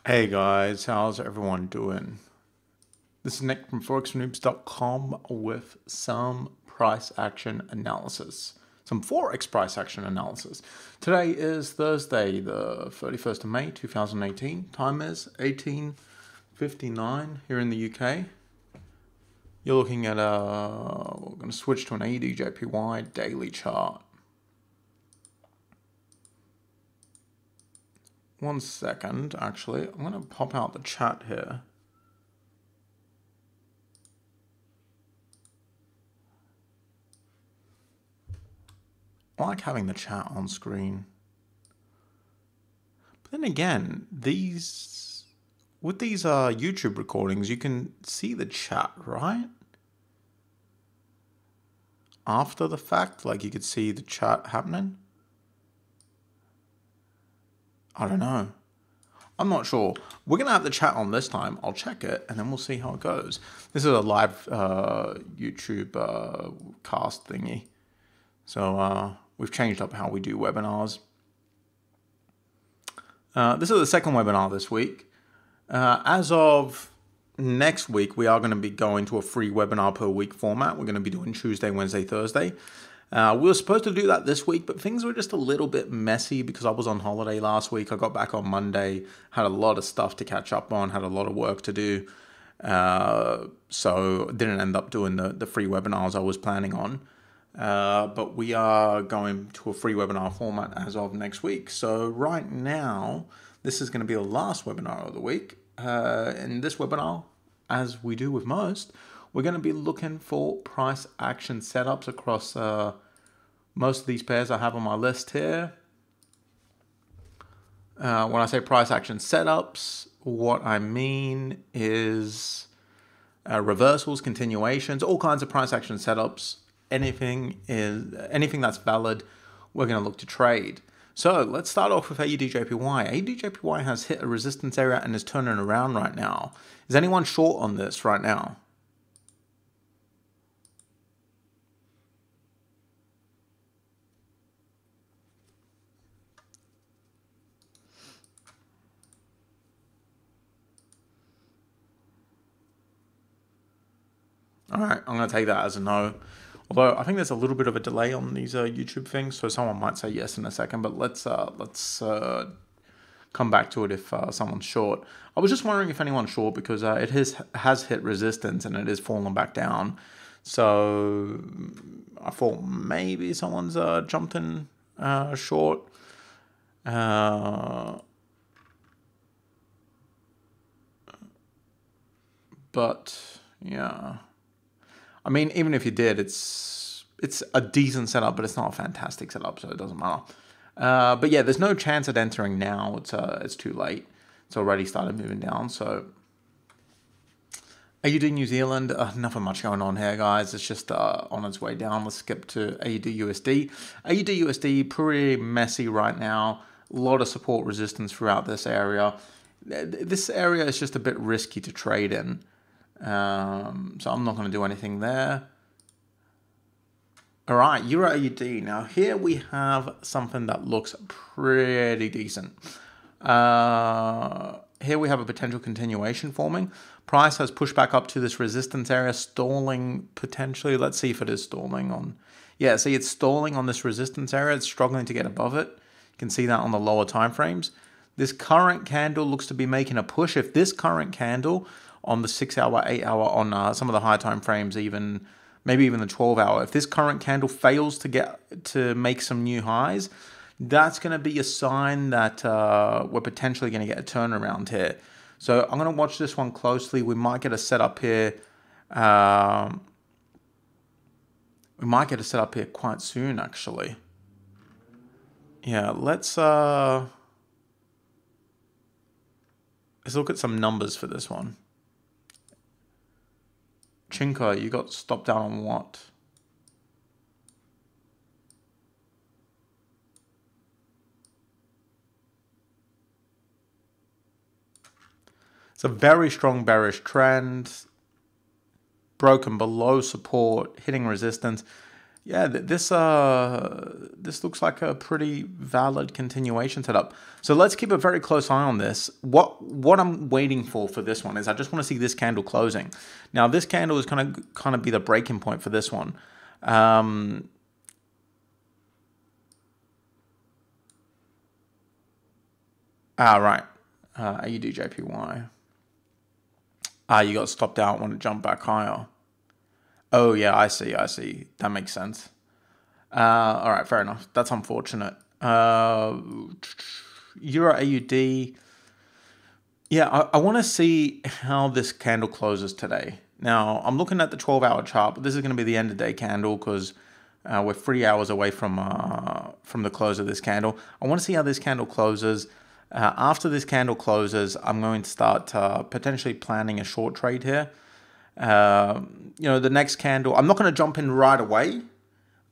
Hey guys, how's everyone doing? This is Nick from ForexNoobs.com with some price action analysis. Some Forex price action analysis. Today is Thursday, the 31st of May, 2018. Time is 18:59 here in the UK. You're looking at we're going to switch to an EURAUD daily chart. One second, actually. I'm going to pop out the chat here. I like having the chat on screen. But then again, with these YouTube recordings, you can see the chat, right? After the fact, like you could see the chat happening. I don't know. I'm not sure. We're going to have the chat on this time. I'll check it and then we'll see how it goes. This is a live YouTube cast thingy. So we've changed up how we do webinars. This is the second webinar this week. As of next week, we are going to be going to a free webinar per week format. We're going to be doing Tuesday, Wednesday, Thursday. We were supposed to do that this week, but things were just a little bit messy because I was on holiday last week. I got back on Monday, had a lot of stuff to catch up on, had a lot of work to do. So didn't end up doing the free webinars I was planning on. But we are going to a free webinar format as of next week. So right now, this is going to be the last webinar of the week. In this webinar, as we do with most, we're going to be looking for price action setups across most of these pairs I have on my list here. When I say price action setups, what I mean is reversals, continuations, all kinds of price action setups. Anything that's valid, we're going to look to trade. So let's start off with AUDJPY. AUDJPY has hit a resistance area and is turning around right now. Is anyone short on this right now? All right, I'm going to take that as a no. Although I think there's a little bit of a delay on these YouTube things, so someone might say yes in a second. But let's come back to it if someone's short. I was just wondering if anyone's short because it has hit resistance and it is falling back down. So I thought maybe someone's jumped in short. But yeah. I mean, even if you did, it's a decent setup, but it's not a fantastic setup, so it doesn't matter. But yeah, there's no chance at entering now. It's too late. It's already started moving down. So, AUD New Zealand, nothing much going on here, guys. It's just on its way down. Let's skip to AUD USD. AUD USD pretty messy right now. A lot of support resistance throughout this area. This area is just a bit risky to trade in. So I'm not going to do anything there. All right, EURAUD. Now here we have something that looks pretty decent. Here we have a potential continuation forming. Price has pushed back up to this resistance area, stalling potentially. Let's see if it is stalling on. Yeah, see it's stalling on this resistance area. It's struggling to get above it. You can see that on the lower time frames. This current candle looks to be making a push. If this current candle on the 6 hour, 8 hour, on some of the higher time frames, maybe even the 12 hour. If this current candle fails to make some new highs, that's going to be a sign that we're potentially going to get a turnaround here. So I'm going to watch this one closely. We might get a setup here. We might get a setup here quite soon, actually. Yeah, let's look at some numbers for this one. Chinko, you got stopped down on what? It's a very strong bearish trend. Broken below support, hitting resistance. Yeah, this looks like a pretty valid continuation setup. So let's keep a very close eye on this. What I'm waiting for this one is I just want to see this candle closing. Now this candle is going to kind of be the breaking point for this one. Right. EURAUD. You got stopped out when it jumped back higher. Oh yeah, I see. That makes sense. All right, fair enough. That's unfortunate. Euro AUD. Yeah, I want to see how this candle closes today. Now, I'm looking at the 12-hour chart, but this is going to be the end of day candle because we're 3 hours away from the close of this candle. I want to see how this candle closes. After this candle closes, I'm going to start potentially planning a short trade here. The next candle, I'm not going to jump in right away.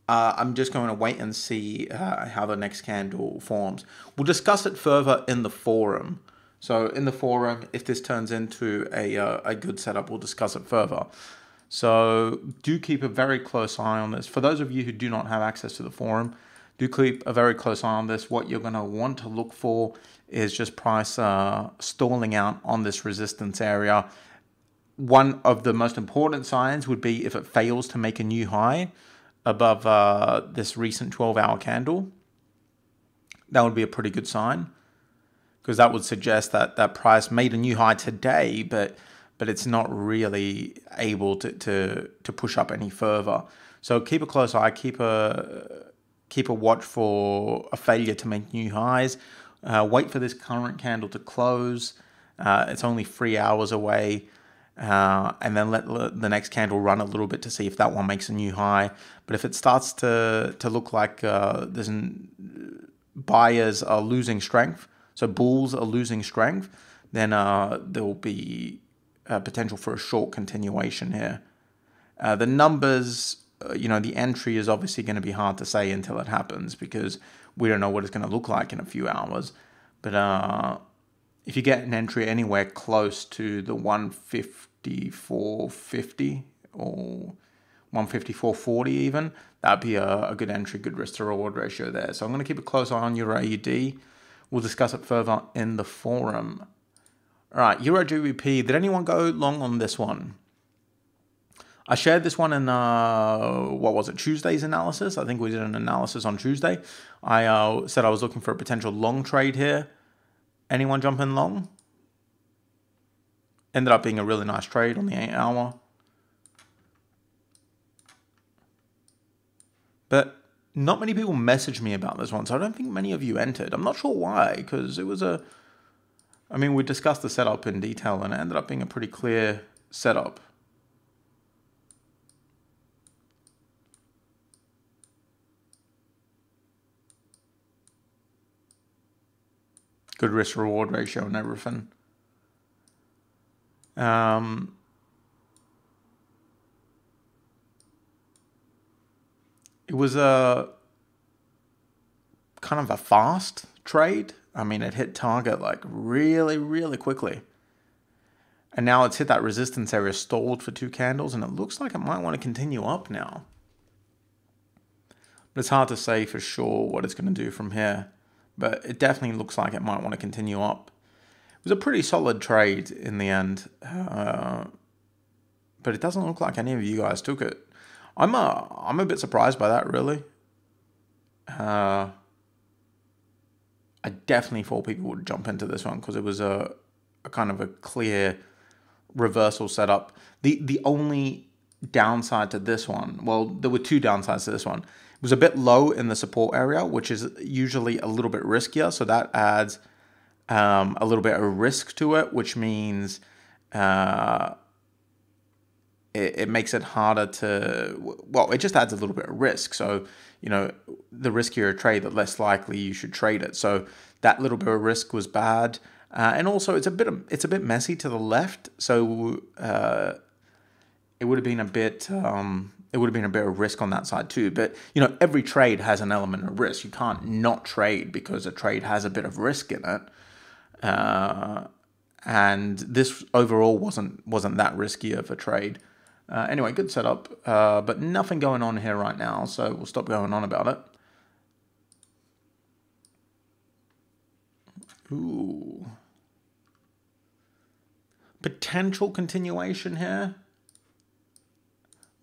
I'm just going to wait and see how the next candle forms. We'll discuss it further in the forum. So in the forum, if this turns into a good setup, we'll discuss it further. So do keep a very close eye on this. For those of you who do not have access to the forum, do keep a very close eye on this. What you're going to want to look for is just price stalling out on this resistance area. One of the most important signs would be if it fails to make a new high above this recent 12-hour candle. That would be a pretty good sign, because that would suggest that that price made a new high today, but it's not really able to push up any further. So keep a close eye, keep a watch for a failure to make new highs. Wait for this current candle to close. It's only 3 hours away. And then let the next candle run a little bit to see if that one makes a new high. But if it starts to look like buyers are losing strength, so bulls are losing strength, then there will be potential for a short continuation here. The numbers, the entry is obviously going to be hard to say until it happens, because we don't know what it's going to look like in a few hours. But if you get an entry anywhere close to the 154.50 or 154.40 even, that'd be a good entry, good risk to reward ratio there. So I'm going to keep a close eye on EURAUD. We'll discuss it further in the forum. All right, Euro GBP. Did anyone go long on this one? I shared this one in, Tuesday's analysis. I think we did an analysis on Tuesday. I said I was looking for a potential long trade here. Anyone jump in long? Ended up being a really nice trade on the 8 hour. But not many people messaged me about this one, so I don't think many of you entered. I'm not sure why, because it was we discussed the setup in detail and it ended up being a pretty clear setup. Good risk reward ratio and everything. It was a kind of a fast trade. I mean, it hit target like really, really quickly. And now it's hit that resistance area, stalled for 2 candles, and it looks like it might want to continue up now. But it's hard to say for sure what it's going to do from here. But it definitely looks like it might want to continue up. It was a pretty solid trade in the end. But it doesn't look like any of you guys took it. I'm a bit surprised by that, really. I definitely thought people would jump into this one because it was a kind of a clear reversal setup. The only downside to this one, well, there were 2 downsides to this one. It was a bit low in the support area, which is usually a little bit riskier. So that adds a little bit of risk to it, which means it makes it harder to, well, it just adds a little bit of risk. So, the riskier a trade, the less likely you should trade it. So that little bit of risk was bad. And also it's a bit messy to the left. So it would have been a bit of risk on that side too. But, every trade has an element of risk. You can't not trade because a trade has a bit of risk in it. And this overall wasn't that risky of a trade. Anyway, good setup, but nothing going on here right now, so we'll stop going on about it. Ooh. Potential continuation here.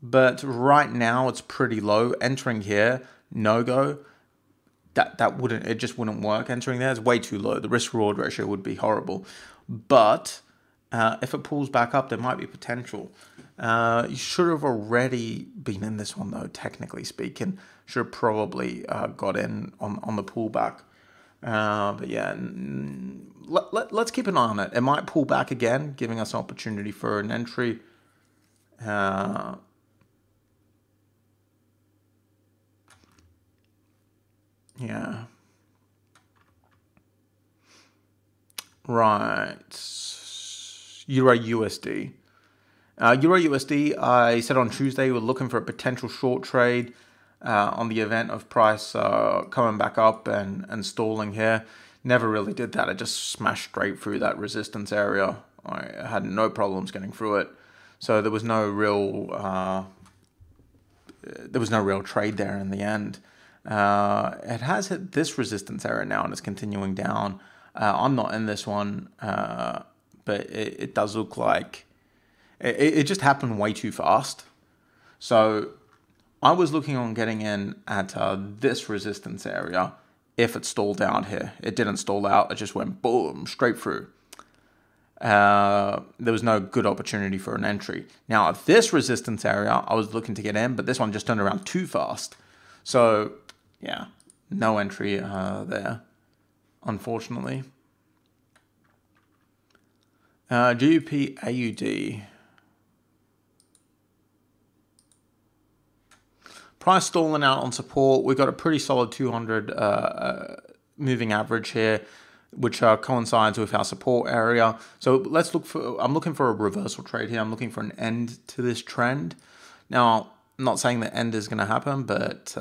But right now it's pretty low. Entering here, no go. It just wouldn't work. Entering there is way too low. The risk reward ratio would be horrible. But if it pulls back up, there might be potential. You should have already been in this one though, technically speaking. Should have probably got in on the pullback. But yeah, let's keep an eye on it. It might pull back again, giving us an opportunity for an entry. Yeah. Right. EURAUD. EURAUSD, I said on Tuesday we're looking for a potential short trade on the event of price coming back up and stalling here. Never really did that. It just smashed straight through that resistance area. I had no problems getting through it. So there was no real trade there in the end. It has hit this resistance area now and it's continuing down. I'm not in this one, but it does look like it just happened way too fast. So I was looking on getting in at this resistance area if it stalled out here. It didn't stall out. It just went boom, straight through. There was no good opportunity for an entry. Now, at this resistance area, I was looking to get in, but this one just turned around too fast. So, yeah, no entry there, unfortunately. GBPUSD. Price stalling out on support. We've got a pretty solid 200 moving average here, which coincides with our support area. So let's look for, I'm looking for a reversal trade here. I'm looking for an end to this trend. Now, I'm not saying the end is going to happen, but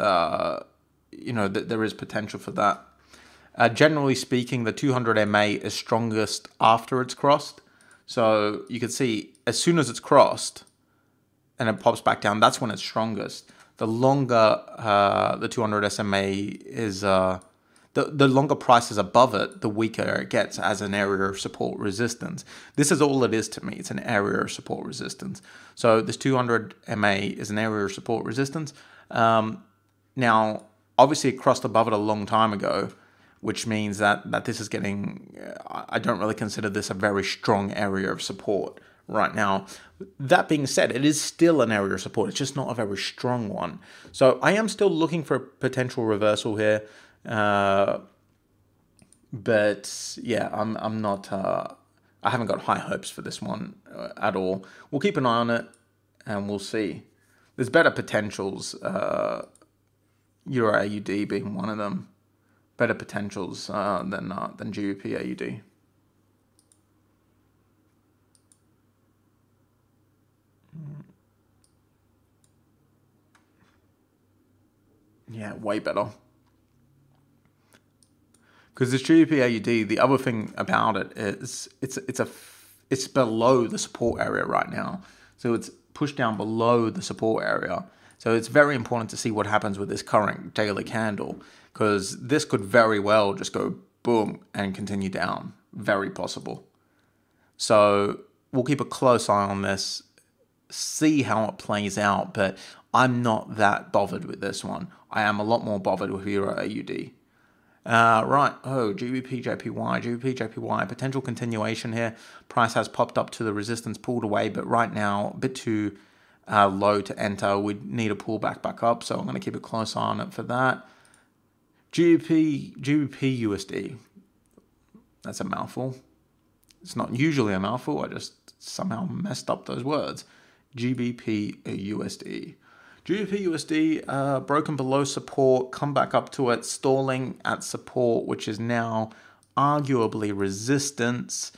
you know, there is potential for that. Generally speaking, the 200 MA is strongest after it's crossed. So you can see as soon as it's crossed and it pops back down, that's when it's strongest. The longer the 200 SMA is, the longer price is above it, the weaker it gets as an area of support resistance. This is all it is to me. It's an area of support resistance. So this 200 MA is an area of support resistance. Now, obviously it crossed above it a long time ago, which means that this is getting, I don't really consider this a very strong area of support right now. That being said, it is still an area of support. It's just not a very strong one. So I am still looking for a potential reversal here. But yeah, I'm not, I haven't got high hopes for this one at all. We'll keep an eye on it and we'll see. There's better potentials, EURAUD being one of them. Better potentials than GBPUSD. Yeah, way better. Because this GBPUSD, the other thing about it is it's below the support area right now. So it's pushed down below the support area. So it's very important to see what happens with this current daily candle, because this could very well just go boom and continue down. Very possible. So we'll keep a close eye on this, see how it plays out, but I'm not that bothered with this one. I am a lot more bothered with EURAUD. Right, GBPJPY, GBPJPY, potential continuation here. Price has popped up to the resistance, pulled away, but right now, a bit too low to enter. We need a pullback back up, so I'm going to keep a close eye on it for that. GBPUSD. That's a mouthful. It's not usually a mouthful. I just somehow messed up those words. GBPUSD. GBPUSD broken below support, come back up to it, stalling at support, which is now arguably resistance.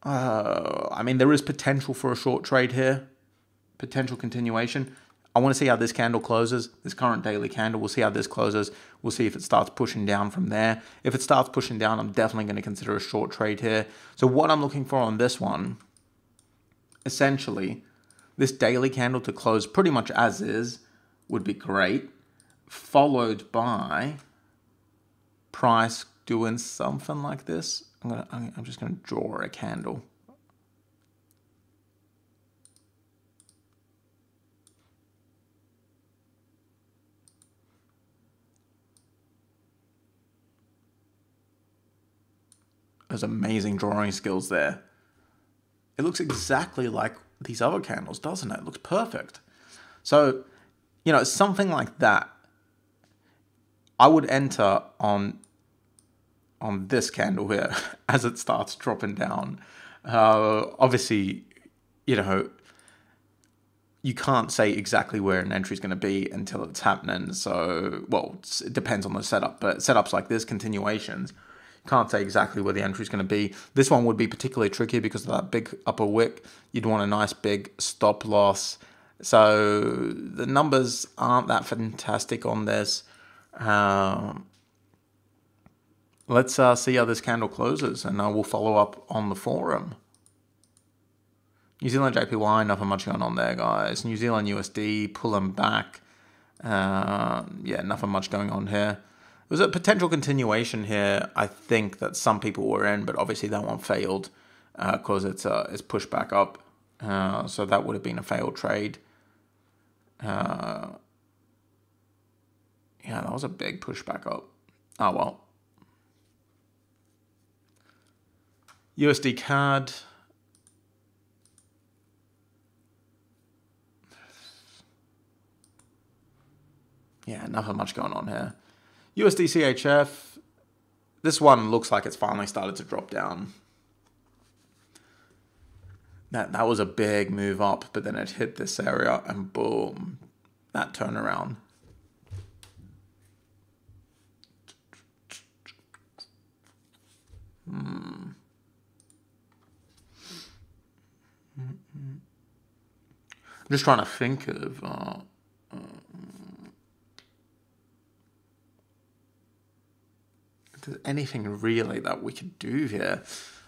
I mean, there is potential for a short trade here. Potential continuation. I want to see how this candle closes, this current daily candle. We'll see how this closes. We'll see if it starts pushing down from there. If it starts pushing down, I'm definitely going to consider a short trade here. So what I'm looking for on this one, essentially, This daily candle to close pretty much as is would be great, followed by price doing something like this. I'm just going to draw a candle. There's amazing drawing skills there. It looks exactly like these other candles, doesn't it? It looks perfect. So, you know, something like that, I would enter on this candle here as it starts dropping down. Obviously, you know, you can't say exactly where an entry is going to be until it's happening. So, well, it depends on the setup, but setups like this, continuations, can't say exactly where the entry is going to be. This one would be particularly tricky because of that big upper wick. You'd want a nice big stop loss. So the numbers aren't that fantastic on this. Let's see how this candle closes, and we'll follow up on the forum. New Zealand JPY, nothing much going on there, guys. New Zealand USD, pulling back. Yeah, nothing much going on here. There was a potential continuation here, I think, that some people were in, but obviously that one failed because it's pushed back up. So that would have been a failed trade. Yeah, that was a big pushback up. Oh, well. USD CAD. Yeah, nothing much going on here. USD CHF. This one looks like it's finally started to drop down. That was a big move up, but then it hit this area and boom, that turnaround. I'm just trying to think of if there's anything really that we could do here.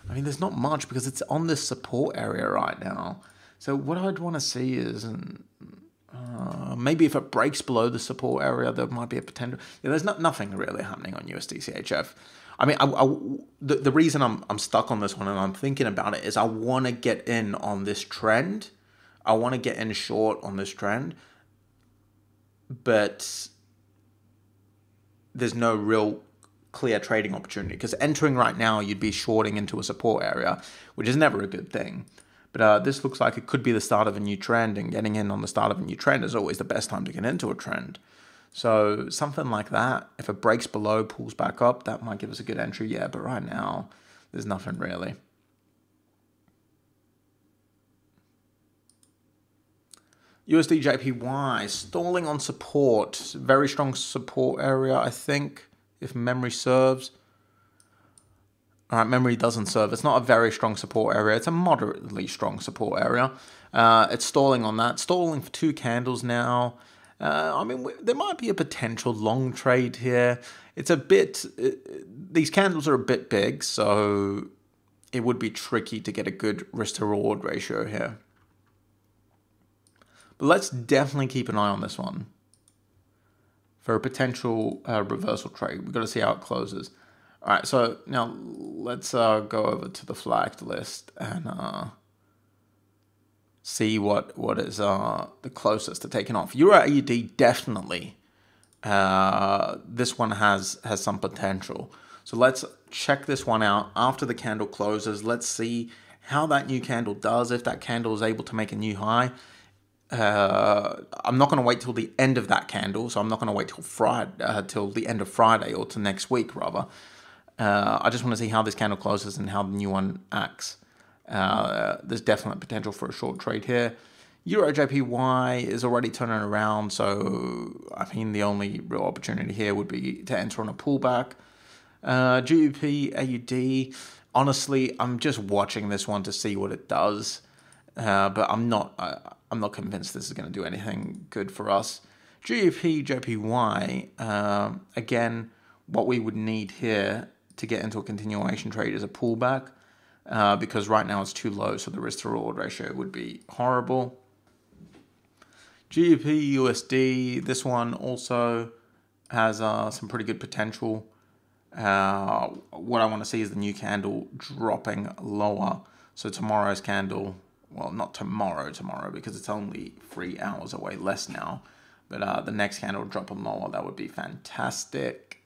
I mean, there's not much because it's on this support area right now. So what I'd want to see is maybe if it breaks below the support area, there might be a potential. Yeah, there's nothing really happening on USD CHF. I mean, the reason I'm stuck on this one and I'm thinking about it is I want to get in on this trend. I want to get in short on this trend, but there's no real clear trading opportunity because entering right now, you'd be shorting into a support area, which is never a good thing. But this looks like it could be the start of a new trend, and getting in on the start of a new trend is always the best time to get into a trend. So something like that, if it breaks below, pulls back up, that might give us a good entry. Yeah, but right now, there's nothing really. USDJPY, stalling on support. Very strong support area, I think, if memory serves. All right, memory doesn't serve. It's not a very strong support area. It's a moderately strong support area. It's stalling on that. Stalling for 2 candles now. I mean, there might be a potential long trade here. It's a bit... these candles are a bit big, so it would be tricky to get a good risk-to-reward ratio here. But let's definitely keep an eye on this one for a potential reversal trade. We've got to see how it closes. All right, so now let's go over to the flagged list and see what is the closest to taking off. EURAUD definitely. This one has some potential. So let's check this one out after the candle closes. Let's see how that new candle does, if that candle is able to make a new high. I'm not going to wait till the end of that candle, so I'm not going to wait till Friday, till the end of Friday, or to next week rather. I just want to see how this candle closes and how the new one acts. There's definite potential for a short trade here. EURAUD is already turning around, so I mean the only real opportunity here would be to enter on a pullback. GBPUSD, honestly, I'm just watching this one to see what it does, but I'm not convinced this is going to do anything good for us. GBPJPY, again, what we would need here to get into a continuation trade is a pullback, because right now it's too low, so the risk to reward ratio would be horrible. GBPUSD, this one also has some pretty good potential. What I want to see is the new candle dropping lower. So tomorrow's candle, well, not tomorrow because it's only 3 hours away less now. But the next candle dropping lower, that would be fantastic.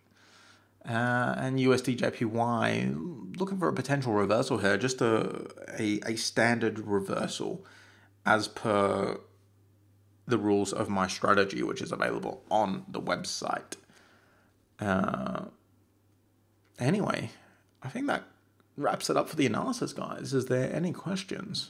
And USDJPY, looking for a potential reversal here, just a standard reversal as per the rules of my strategy, which is available on the website. Anyway, I think that wraps it up for the analysis, guys. Is there any questions?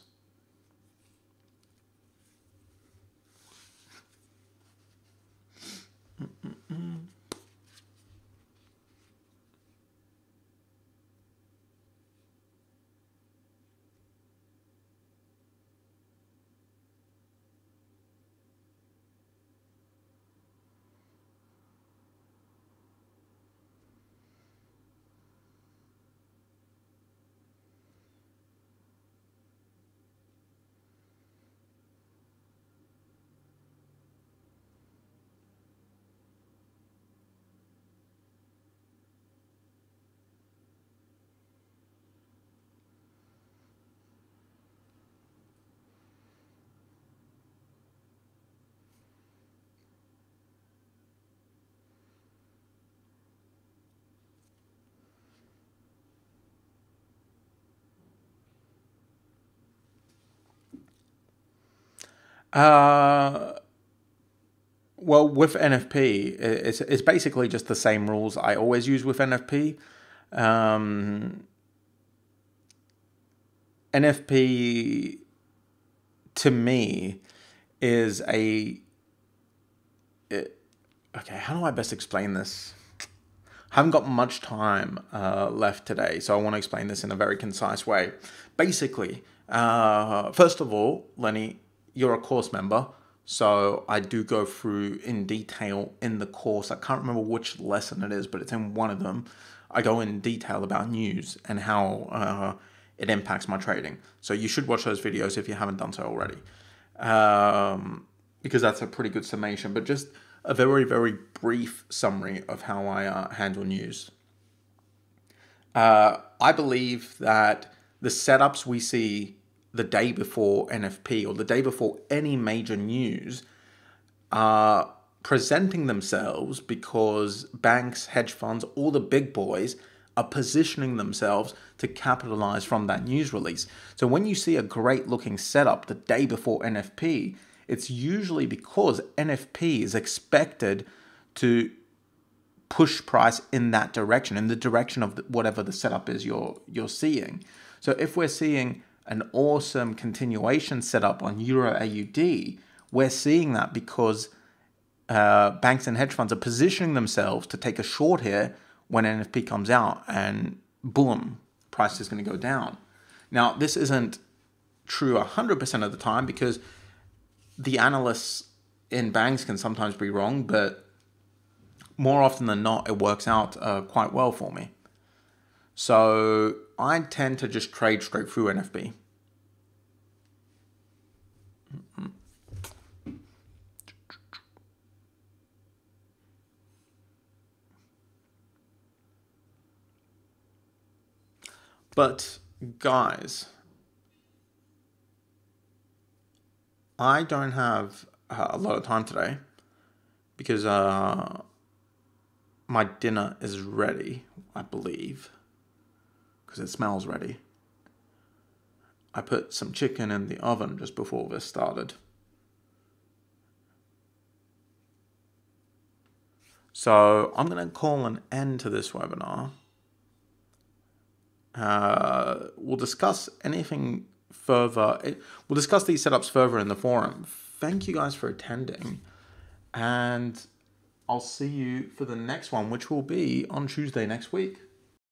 Well, with NFP, it's basically just the same rules I always use with NFP. NFP, to me, is okay, how do I best explain this? I haven't got much time left today, so I want to explain this in a very concise way. Basically, first of all, Lenny, you're a course member, so I do go through in detail in the course. I can't remember which lesson it is, but it's in one of them. I go in detail about news and how it impacts my trading. So you should watch those videos if you haven't done so already, because that's a pretty good summation, but just a very, very brief summary of how I handle news. I believe that the setups we see the day before NFP or the day before any major news are presenting themselves because banks, hedge funds, all the big boys are positioning themselves to capitalize from that news release. So when you see a great looking setup the day before NFP, it's usually because NFP is expected to push price in that direction, in the direction of whatever the setup is you're seeing. So if we're seeing an awesome continuation setup on EURAUD, we're seeing that because banks and hedge funds are positioning themselves to take a short here when NFP comes out, and boom, price is going to go down. Now, this isn't true 100% of the time because the analysts in banks can sometimes be wrong, but more often than not, it works out quite well for me. So I tend to just trade straight through NFP. But guys, I don't have a lot of time today because my dinner is ready, I believe, because it smells ready. I put some chicken in the oven just before this started. So I'm going to call an end to this webinar. We'll discuss anything further. We'll discuss these setups further in the forum. Thank you guys for attending, and I'll see you for the next one, which will be on Tuesday next week.